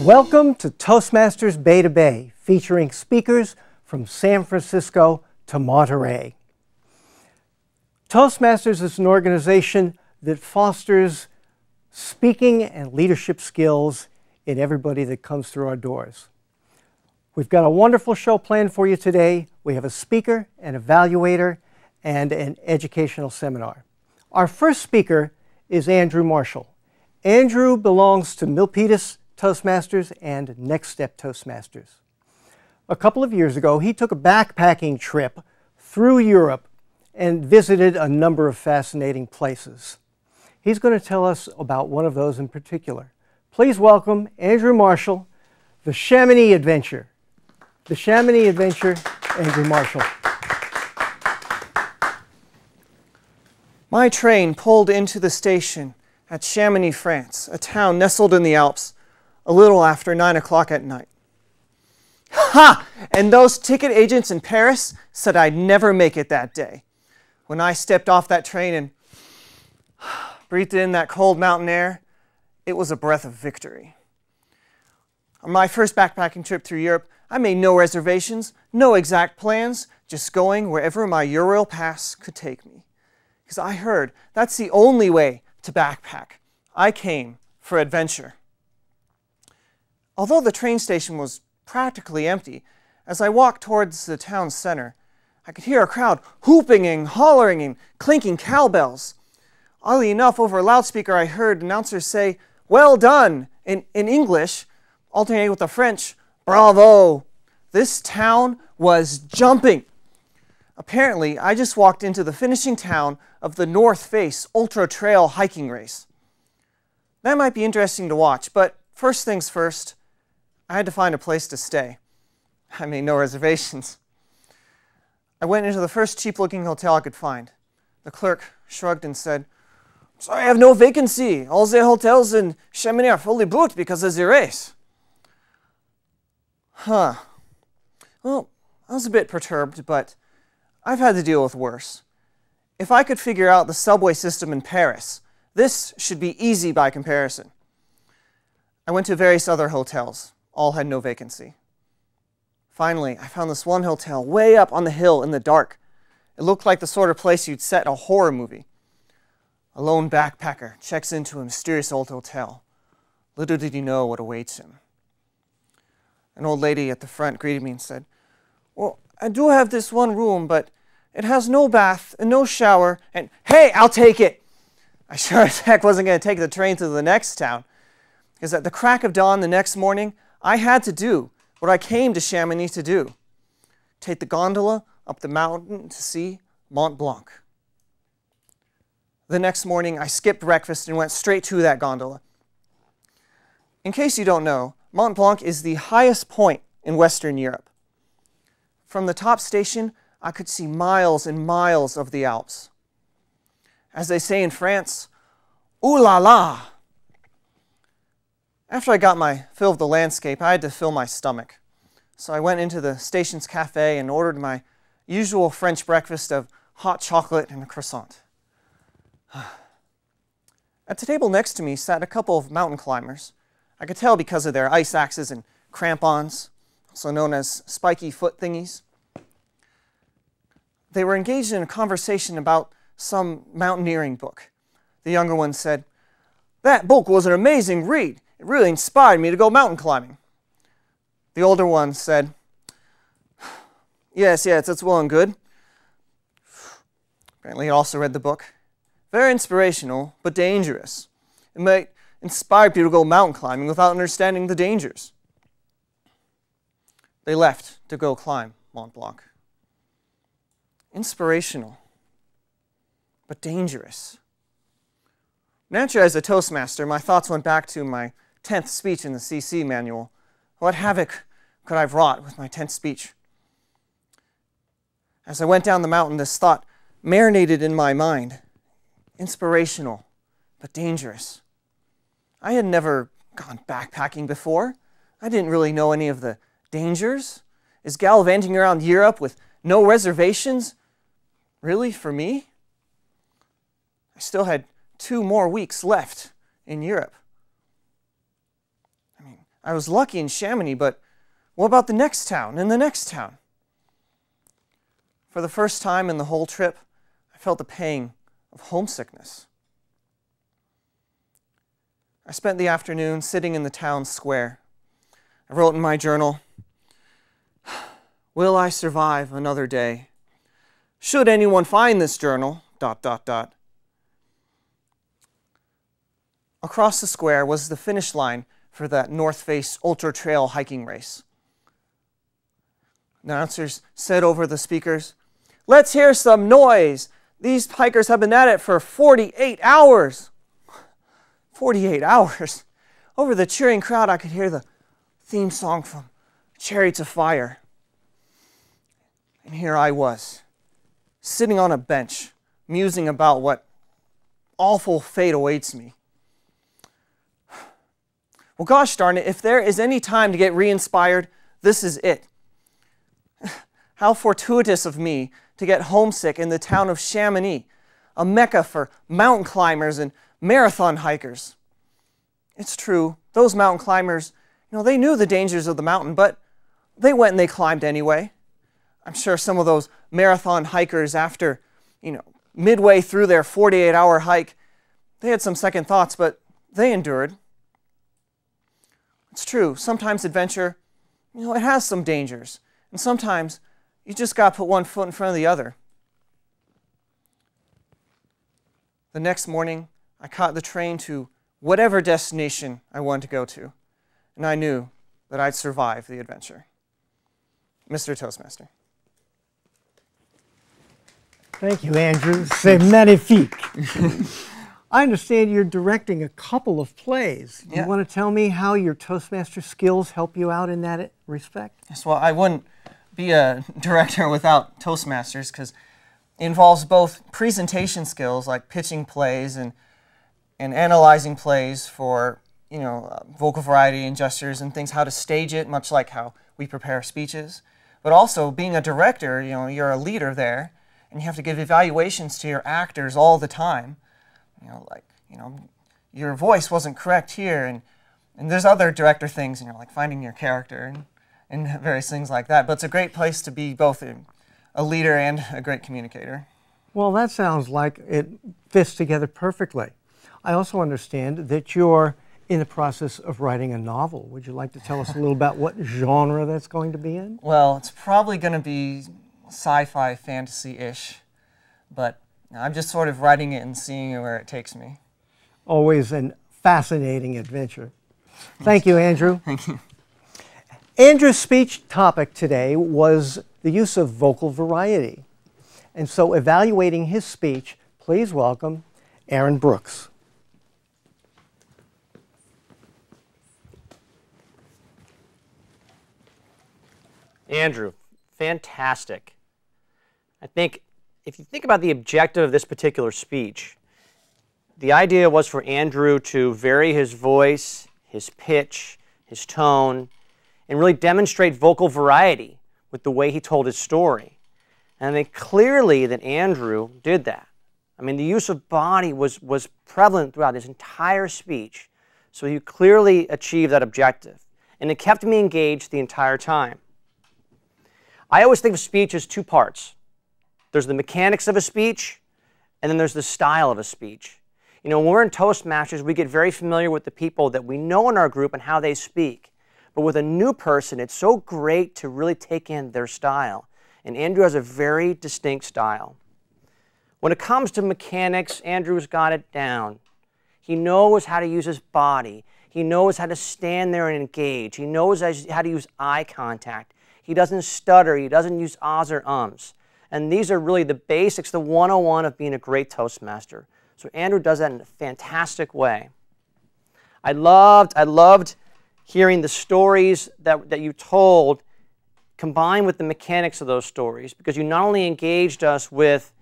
Welcome to Toastmasters Bay to Bay, featuring speakers from San Francisco to Monterey. Toastmasters is an organization that fosters speaking and leadership skills in everybody that comes through our doors. We've got a wonderful show planned for you today. We have a speaker, an evaluator, and an educational seminar. Our first speaker is Andrew Marshall. Andrew belongs to Milpitas Toastmasters and Next Step Toastmasters. A couple of years ago, he took a backpacking trip through Europe and visited a number of fascinating places. He's going to tell us about one of those in particular. Please welcome Andrew Marshall, the Chamonix Adventure. The Chamonix Adventure, Andrew Marshall. My train pulled into the station at Chamonix, France, a town nestled in the Alps, a little after 9 o'clock at night. Ha! And those ticket agents in Paris said I'd never make it that day. When I stepped off that train and breathed in that cold mountain air, it was a breath of victory. On my first backpacking trip through Europe, I made no reservations, no exact plans, just going wherever my Eurail pass could take me. Because I heard that's the only way to backpack. I came for adventure. Although the train station was practically empty, as I walked towards the town center, I could hear a crowd whooping and hollering and clinking cowbells. Oddly enough, over a loudspeaker I heard announcers say, "Well done," in English, alternating with the French, "Bravo." This town was jumping. Apparently, I just walked into the finishing town of the North Face Ultra Trail hiking race. That might be interesting to watch, but first things first, I had to find a place to stay. I made no reservations. I went into the first cheap-looking hotel I could find. The clerk shrugged and said, "Sorry, I have no vacancy. All the hotels in Chamonix are fully booked because of the race." Huh. Well, I was a bit perturbed, but I've had to deal with worse. If I could figure out the subway system in Paris, this should be easy by comparison. I went to various other hotels. All had no vacancy. Finally, I found this one hotel way up on the hill in the dark. It looked like the sort of place you'd set a horror movie. A lone backpacker checks into a mysterious old hotel. Little did he know what awaits him. An old lady at the front greeted me and said, "Well, I do have this one room, but it has no bath and no shower, and hey, I'll take it." I sure as heck wasn't going to take the train to the next town, because at the crack of dawn the next morning, I had to do what I came to Chamonix to do. Take the gondola up the mountain to see Mont Blanc. The next morning, I skipped breakfast and went straight to that gondola. In case you don't know, Mont Blanc is the highest point in Western Europe. From the top station, I could see miles and miles of the Alps. As they say in France, ooh la la. After I got my fill of the landscape, I had to fill my stomach. So I went into the station's cafe and ordered my usual French breakfast of hot chocolate and a croissant. At the table next to me sat a couple of mountain climbers. I could tell because of their ice axes and crampons, also known as spiky foot thingies. They were engaged in a conversation about some mountaineering book. The younger one said, "That book was an amazing read. It really inspired me to go mountain climbing." The older one said, Yes, it's well and good." Apparently he also read the book. "Very inspirational, but dangerous. It might inspire people to go mountain climbing without understanding the dangers." They left to go climb Mont Blanc. Inspirational, but dangerous. Naturally, as a Toastmaster, my thoughts went back to my 10th speech in the CC manual. What havoc could I have wrought with my 10th speech? As I went down the mountain, this thought marinated in my mind. Inspirational, but dangerous. I had never gone backpacking before. I didn't really know any of the dangers. Is gallivanting around Europe with no reservations really for me? I still had 2 more weeks left in Europe. I was lucky in Chamonix, but what about the next town and the next town? For the first time in the whole trip, I felt the pang of homesickness. I spent the afternoon sitting in the town square. I wrote in my journal, "Will I survive another day? Should anyone find this journal, ... Across the square was the finish line for that North Face Ultra Trail hiking race. Announcers said over the speakers, "Let's hear some noise. These hikers have been at it for 48 hours. 48 hours. Over the cheering crowd, I could hear the theme song from Chariots of Fire. And here I was, sitting on a bench, musing about what awful fate awaits me. Well, gosh darn it, if there is any time to get re-inspired, this is it. How fortuitous of me to get homesick in the town of Chamonix, a mecca for mountain climbers and marathon hikers. It's true, those mountain climbers, they knew the dangers of the mountain, but they went and they climbed anyway. I'm sure some of those marathon hikers, after, midway through their 48-hour hike, they had some second thoughts, but they endured. It's true, sometimes adventure, it has some dangers, and sometimes you just got to put one foot in front of the other. The next morning, I caught the train to whatever destination I wanted to go to, and I knew that I'd survive the adventure. Mr. Toastmaster. Thank you, Andrew. C'est magnifique. I understand you're directing a couple of plays. Yeah. You want to tell me how your Toastmaster skills help you out in that respect? Yes, well, I wouldn't be a director without Toastmasters because it involves both presentation skills like pitching plays and analyzing plays for vocal variety and gestures and things, how to stage it, much like how we prepare speeches. But also being a director, you're a leader there, and you have to give evaluations to your actors all the time. Your voice wasn't correct here, and there's other director things, like finding your character and various things like that. But it's a great place to be both a leader and a great communicator. Well, that sounds like it fits together perfectly. I also understand that you're in the process of writing a novel. Would you like to tell us a little about what genre that's going to be in? Well, it's probably going to be sci-fi, fantasy-ish, but I'm just sort of writing it and seeing where it takes me. Always a fascinating adventure. Thank you, Andrew. Thank you. Andrew's speech topic today was the use of vocal variety. And so evaluating his speech, please welcome Aaron Brookes. Andrew, fantastic. I think if you think about the objective of this particular speech, the idea was for Andrew to vary his voice, his pitch, his tone, and really demonstrate vocal variety with the way he told his story. And I think clearly that Andrew did that. I mean, the use of body was prevalent throughout his entire speech, so he clearly achieved that objective. And it kept me engaged the entire time. I always think of speech as two parts. There's the mechanics of a speech, and then there's the style of a speech. When we're in Toastmasters, we get very familiar with the people that we know in our group and how they speak. But with a new person, it's so great to really take in their style. And Andrew has a very distinct style. When it comes to mechanics, Andrew's got it down. He knows how to use his body. He knows how to stand there and engage. He knows how to use eye contact. He doesn't stutter. He doesn't use ahs or ums. And these are really the basics, the 101 of being a great Toastmaster. So Andrew does that in a fantastic way. I loved hearing the stories that you told combined with the mechanics of those stories, because you not only engaged us with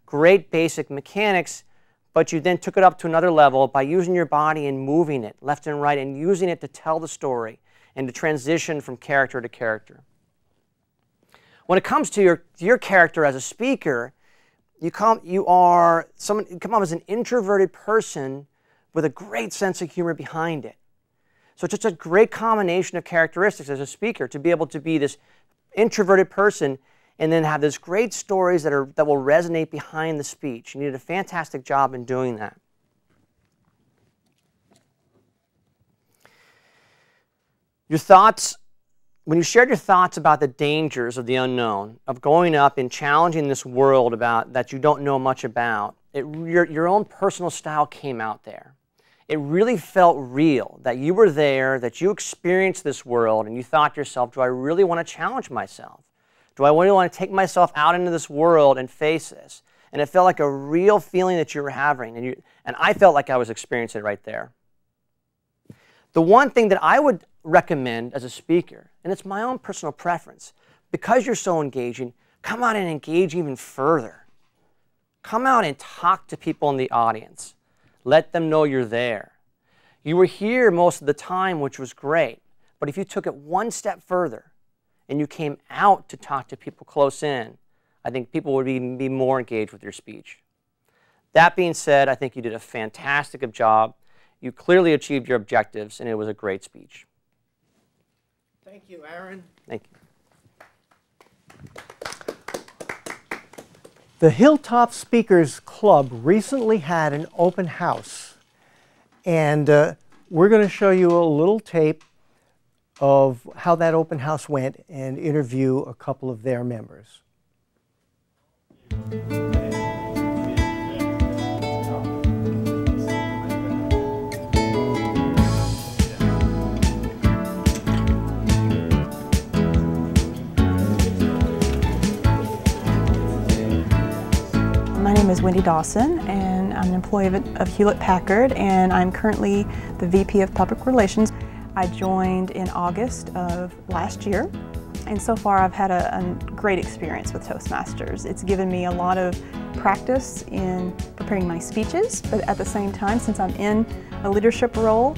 great basic mechanics, but you then took it up to another level by using your body and moving it left and right and using it to tell the story and to transition from character to character. When it comes to your character as a speaker, you come off as an introverted person with a great sense of humor behind it. So it's just a great combination of characteristics as a speaker to be able to be this introverted person and then have these great stories that will resonate behind the speech. You did a fantastic job in doing that. Your thoughts, when you shared your thoughts about the dangers of the unknown, of going up and challenging this world that you don't know much about, your own personal style came out there. It really felt real, that you were there, that you experienced this world, and you thought to yourself, do I really want to challenge myself? Do I really want to take myself out into this world and face this? And it felt like a real feeling that you were having, and I felt like I was experiencing it right there. The one thing that I would recommend as a speaker, and it's my own personal preference, because you're so engaging, come out and engage even further. Come out and talk to people in the audience. Let them know you're there. You were here most of the time, which was great, but if you took it one step further and you came out to talk to people close in, I think people would be more engaged with your speech. That being said, I think you did a fantastic job. You clearly achieved your objectives, and it was a great speech. Thank you, Aaron. Thank you. The Hilltop Speakers Club recently had an open house, and we're going to show you a little tape of how that open house went and interview a couple of their members. My name is Wendy Dawson, and I'm an employee of Hewlett-Packard, and I'm currently the VP of Public Relations. I joined in August of last year, and so far I've had a great experience with Toastmasters. It's given me a lot of practice in preparing my speeches, but at the same time, since I'm in a leadership role,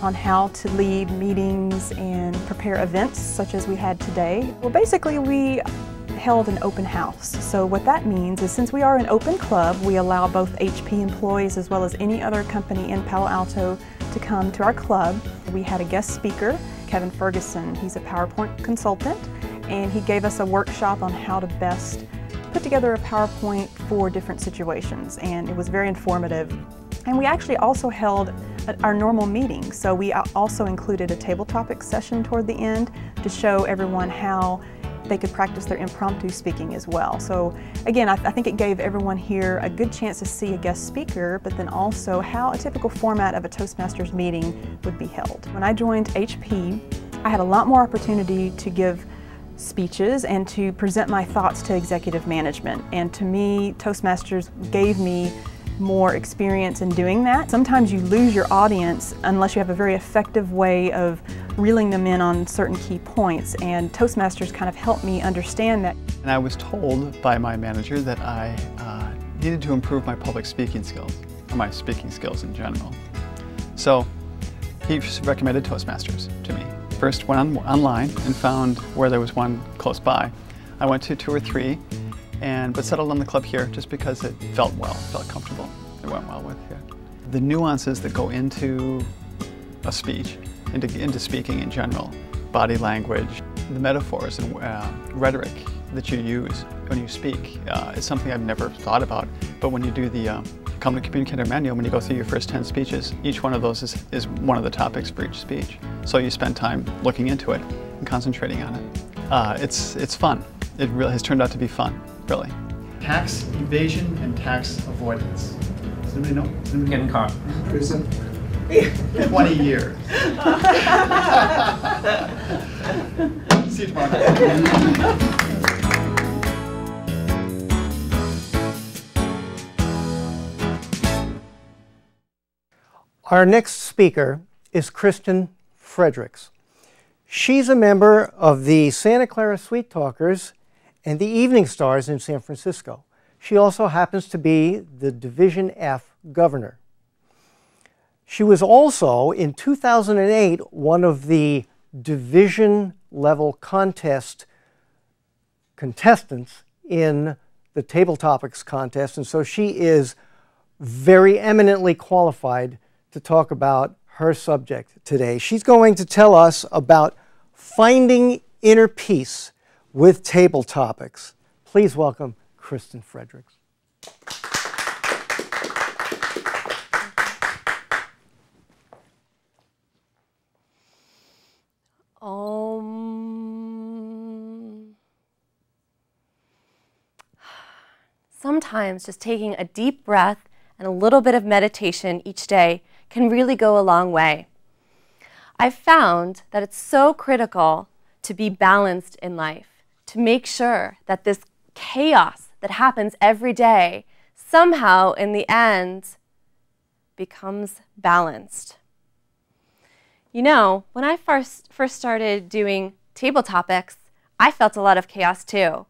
on how to lead meetings and prepare events such as we had today. Well, basically we held an open house. So what that means is, since we are an open club, we allow both HP employees as well as any other company in Palo Alto to come to our club. We had a guest speaker, Kevin Ferguson. He's a PowerPoint consultant, and he gave us a workshop on how to best put together a PowerPoint for different situations, and it was very informative. And we actually also held our normal meeting, so we also included a table topics session toward the end to show everyone how they could practice their impromptu speaking as well. So again, I think it gave everyone here a good chance to see a guest speaker, but then also how a typical format of a Toastmasters meeting would be held. When I joined HP, I had a lot more opportunity to give speeches and to present my thoughts to executive management. And to me, Toastmasters gave me more experience in doing that. Sometimes you lose your audience unless you have a very effective way of reeling them in on certain key points, and Toastmasters kind of helped me understand that. And I was told by my manager that I needed to improve my public speaking skills, or my speaking skills in general. So he recommended Toastmasters to me. First went online and found where there was one close by. I went to 2 or 3, but settled on the club here just because it felt comfortable. It went well with here. The nuances that go into a speech, into speaking in general, body language, the metaphors and rhetoric that you use when you speak is something I've never thought about. But when you do the Communicator Manual, when you go through your first 10 speeches, each one of those is one of the topics for each speech. So you spend time looking into it and concentrating on it. It's fun. It really has turned out to be fun, really. Tax evasion and tax avoidance. Does anybody know? Getting caught. 20 years. See you tomorrow night. Our next speaker is Kristyn Fredericks. She's a member of the Santa Clara Sweet Talkers and the Evening Stars in San Francisco. She also happens to be the Division F governor. She was also, in 2008, one of the division-level contestants in the Table Topics contest, and so she is very eminently qualified to talk about her subject today. She's going to tell us about finding inner peace with table topics. Please welcome Kristyn Fredericks. Sometimes just taking a deep breath and a little bit of meditation each day can really go a long way. I've found that it's so critical to be balanced in life, to make sure that this chaos that happens every day somehow in the end becomes balanced. You know, when I first started doing table topics, I felt a lot of chaos too.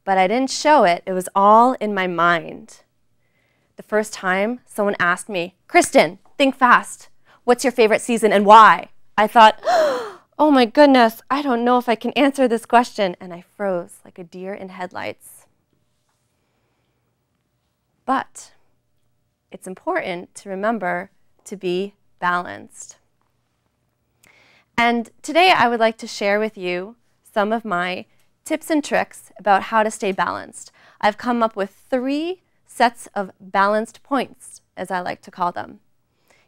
But I didn't show it. It was all in my mind. The first time someone asked me, "Kristyn, think fast. What's your favorite season and why?" I thought, oh my goodness, I don't know if I can answer this question. And I froze like a deer in headlights. But it's important to remember to be balanced. And today I would like to share with you some of my tips and tricks about how to stay balanced. I've come up with 3 sets of balanced points, as I like to call them.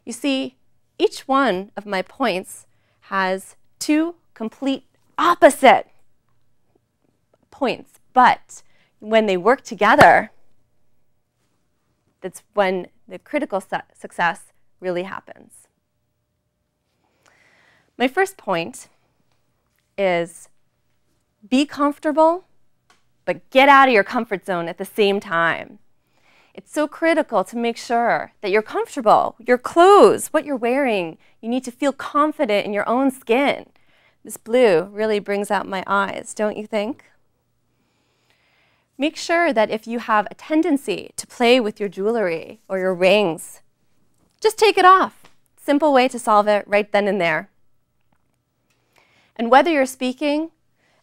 You see, each one of my points has 2 complete opposite points, but when they work together, that's when the critical success really happens. My first point is be comfortable, but get out of your comfort zone at the same time. It's so critical to make sure that you're comfortable, your clothes, what you're wearing. You need to feel confident in your own skin. This blue really brings out my eyes, don't you think? Make sure that if you have a tendency to play with your jewelry or your rings, just take it off. Simple way to solve it right then and there. And whether you're speaking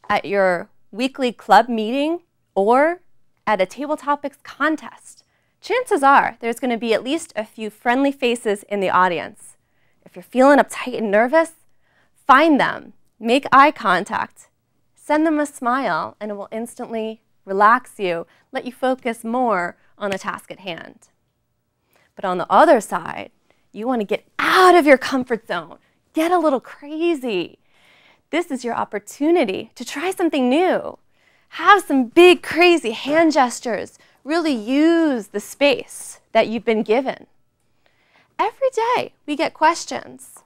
at your weekly club meeting or at a table topics contest, chances are there's going to be at least a few friendly faces in the audience. If you're feeling uptight and nervous, find them, make eye contact, send them a smile, and it will instantly relax you, let you focus more on the task at hand. But on the other side, you want to get out of your comfort zone, get a little crazy. This is your opportunity to try something new. Have some big, crazy hand gestures. Really use the space that you've been given. Every day we get questions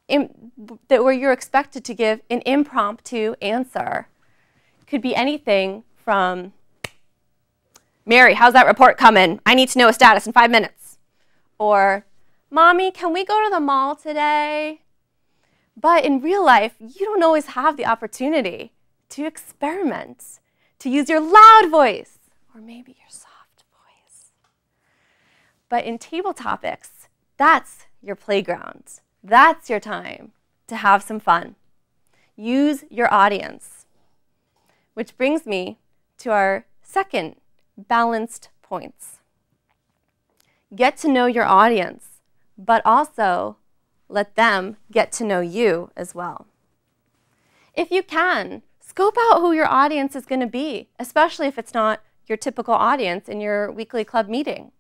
where you're expected to give an impromptu answer. It could be anything from, "Mary, how's that report coming? I need to know a status in 5 minutes." Or, "Mommy, can we go to the mall today?" But in real life, you don't always have the opportunity to experiment, to use your loud voice, or maybe your soft voice. But in table topics, that's your playground. That's your time to have some fun. Use your audience. Which brings me to our second balanced points. Get to know your audience, but also let them get to know you as well. If you can, scope out who your audience is going to be, especially if it's not your typical audience in your weekly club meeting.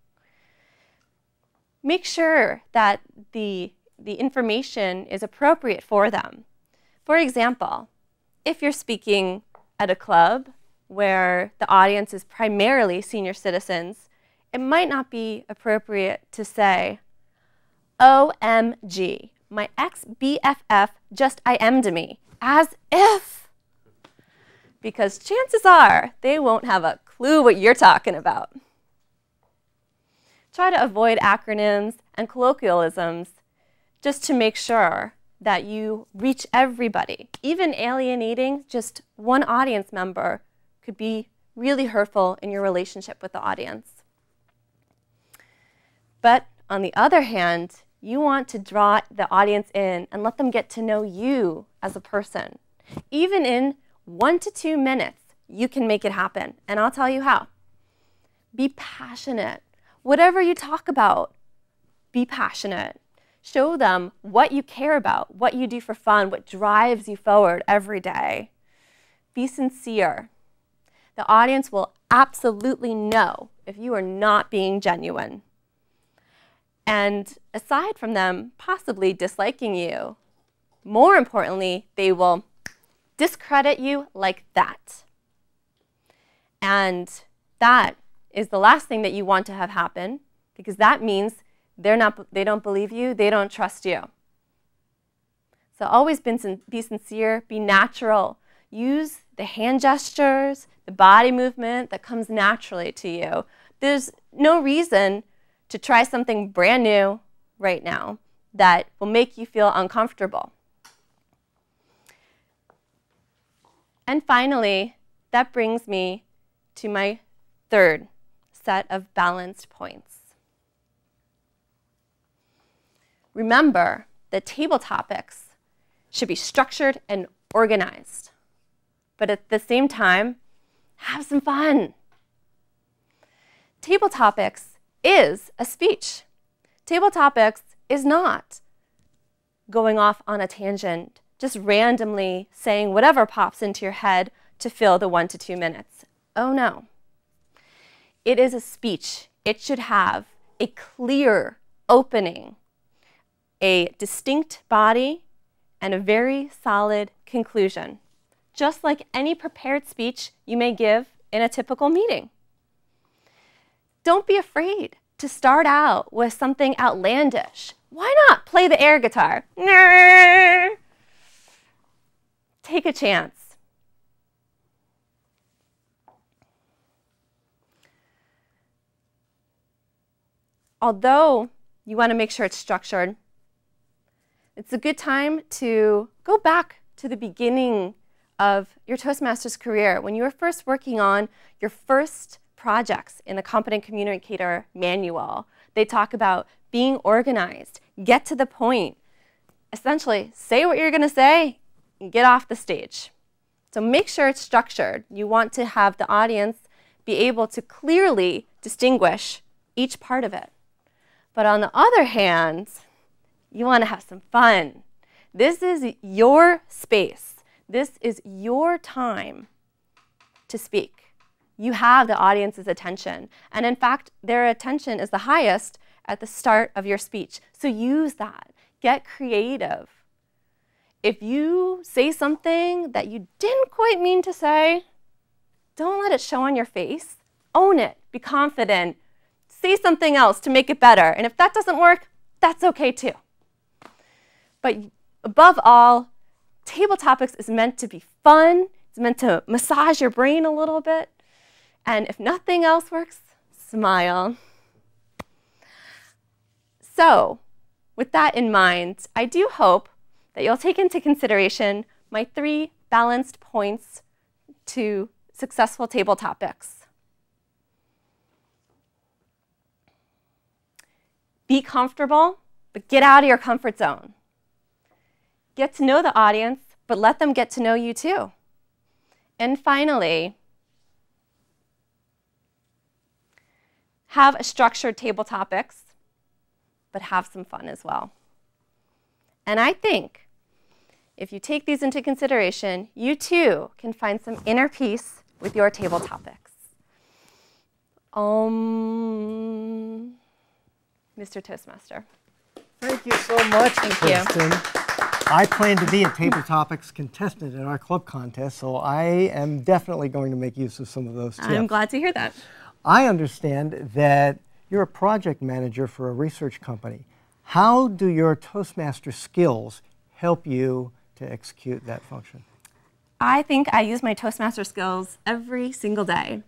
Make sure that the information is appropriate for them. For example, if you're speaking at a club where the audience is primarily senior citizens, it might not be appropriate to say, "OMG, my ex-BFF just IM'd me," as if, because chances are they won't have a clue what you're talking about. Try to avoid acronyms and colloquialisms just to make sure that you reach everybody. Even alienating just one audience member could be really hurtful in your relationship with the audience. But on the other hand, you want to draw the audience in and let them get to know you as a person. Even in 1 to 2 minutes, you can make it happen. And I'll tell you how. Be passionate. Whatever you talk about, be passionate. Show them what you care about, what you do for fun, what drives you forward every day. Be sincere. The audience will absolutely know if you are not being genuine. And aside from them possibly disliking you, more importantly, they will discredit you like that. And that is the last thing that you want to have happen, because that means they don't believe you, they don't trust you. So always be sincere, be natural. Use the hand gestures, the body movement that comes naturally to you. There's no reason to try something brand new right now that will make you feel uncomfortable. And finally, that brings me to my third set of balanced points. Remember that table topics should be structured and organized, but at the same time, have some fun. Table topics is a speech. Table topics is not going off on a tangent, just randomly saying whatever pops into your head to fill the 1 to 2 minutes. Oh no. It is a speech. It should have a clear opening, a distinct body, and a very solid conclusion, just like any prepared speech you may give in a typical meeting. Don't be afraid to start out with something outlandish. Why not play the air guitar? Take a chance. Although you want to make sure it's structured, it's a good time to go back to the beginning of your Toastmasters career, when you were first working on your first projects in the Competent Communicator Manual. They talk about being organized, get to the point, essentially say what you're going to say and get off the stage. So make sure it's structured. You want to have the audience be able to clearly distinguish each part of it. But on the other hand, you want to have some fun. This is your space. This is your time to speak. You have the audience's attention. And in fact, their attention is the highest at the start of your speech. So use that. Get creative. If you say something that you didn't quite mean to say, don't let it show on your face. Own it. Be confident. Say something else to make it better. And if that doesn't work, that's okay too. But above all, table topics is meant to be fun. It's meant to massage your brain a little bit. And if nothing else works, smile. So, with that in mind, I do hope that you'll take into consideration my 3 balanced points to successful table topics. Be comfortable, but get out of your comfort zone. Get to know the audience, but let them get to know you too. And finally, have a structured table topics, but have some fun as well. And I think if you take these into consideration, you too can find some inner peace with your table topics. Mr. Toastmaster. Thank you so much, Kristyn. I plan to be a Table Topics contestant in our club contest, so I am definitely going to make use of some of those tips. I'm glad to hear that. I understand that you're a project manager for a research company. How do your Toastmaster skills help you to execute that function? I think I use my Toastmaster skills every single day.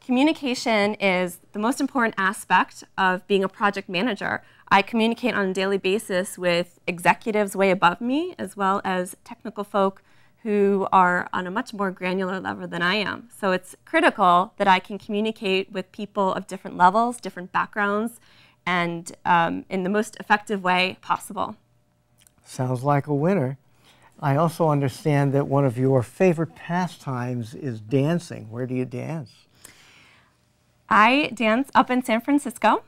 Communication is the most important aspect of being a project manager. I communicate on a daily basis with executives way above me, as well as technical folk who are on a much more granular level than I am. So it's critical that I can communicate with people of different levels, different backgrounds, and in the most effective way possible. Sounds like a winner. I also understand that one of your favorite pastimes is dancing. Where do you dance? I dance up in San Francisco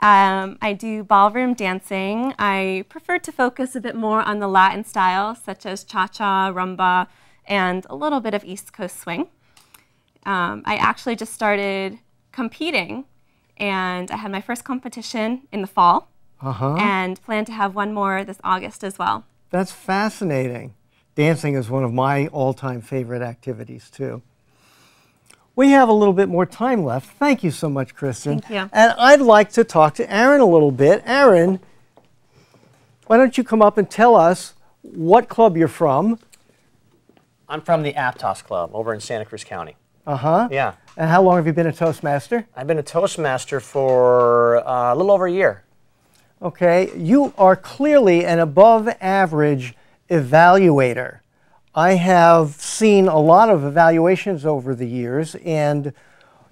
I do ballroom dancing. I prefer to focus a bit more on the Latin style, such as cha-cha, rumba, and a little bit of East Coast swing. I actually just started competing, and I had my first competition in the fall, and plan to have one more this August as well. That's fascinating. Dancing is one of my all-time favorite activities, too. We have a little bit more time left. Thank you so much, Kristyn. Thank you. And I'd like to talk to Aaron a little bit. Aaron, why don't you come up and tell us what club you're from? I'm from the Aptos Club over in Santa Cruz County. Yeah. And how long have you been a Toastmaster? I've been a Toastmaster for a little over a year. Okay. You are clearly an above-average evaluator. I have seen a lot of evaluations over the years, and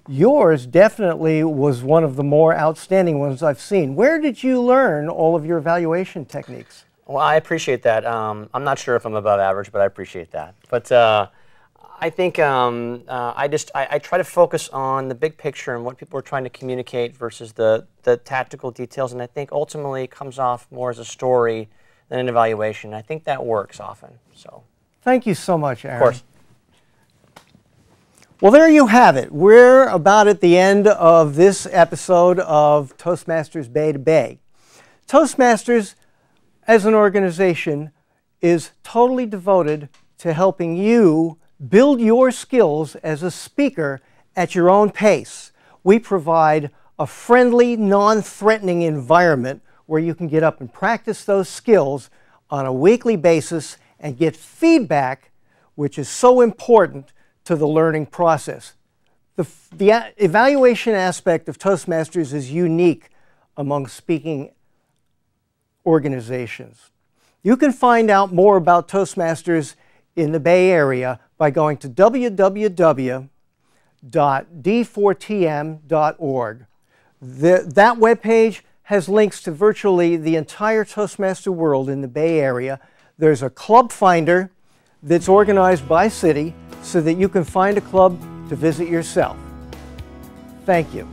yours definitely was one of the more outstanding ones I've seen. Where did you learn all of your evaluation techniques? Well, I appreciate that. I'm not sure if I'm above average, but I appreciate that. But I think I try to focus on the big picture and what people are trying to communicate versus the tactical details, and I think ultimately it comes off more as a story than an evaluation. I think that works often. So. Thank you so much, Aaron. Of course. Well, there you have it. We're about at the end of this episode of Toastmasters Bay to Bay. Toastmasters, as an organization, is totally devoted to helping you build your skills as a speaker at your own pace. We provide a friendly, non-threatening environment where you can get up and practice those skills on a weekly basis and get feedback, which is so important to the learning process. The evaluation aspect of Toastmasters is unique among speaking organizations. You can find out more about Toastmasters in the Bay Area by going to www.d4tm.org. That webpage has links to virtually the entire Toastmaster world in the Bay Area. There's a club finder that's organized by city so that you can find a club to visit yourself. Thank you.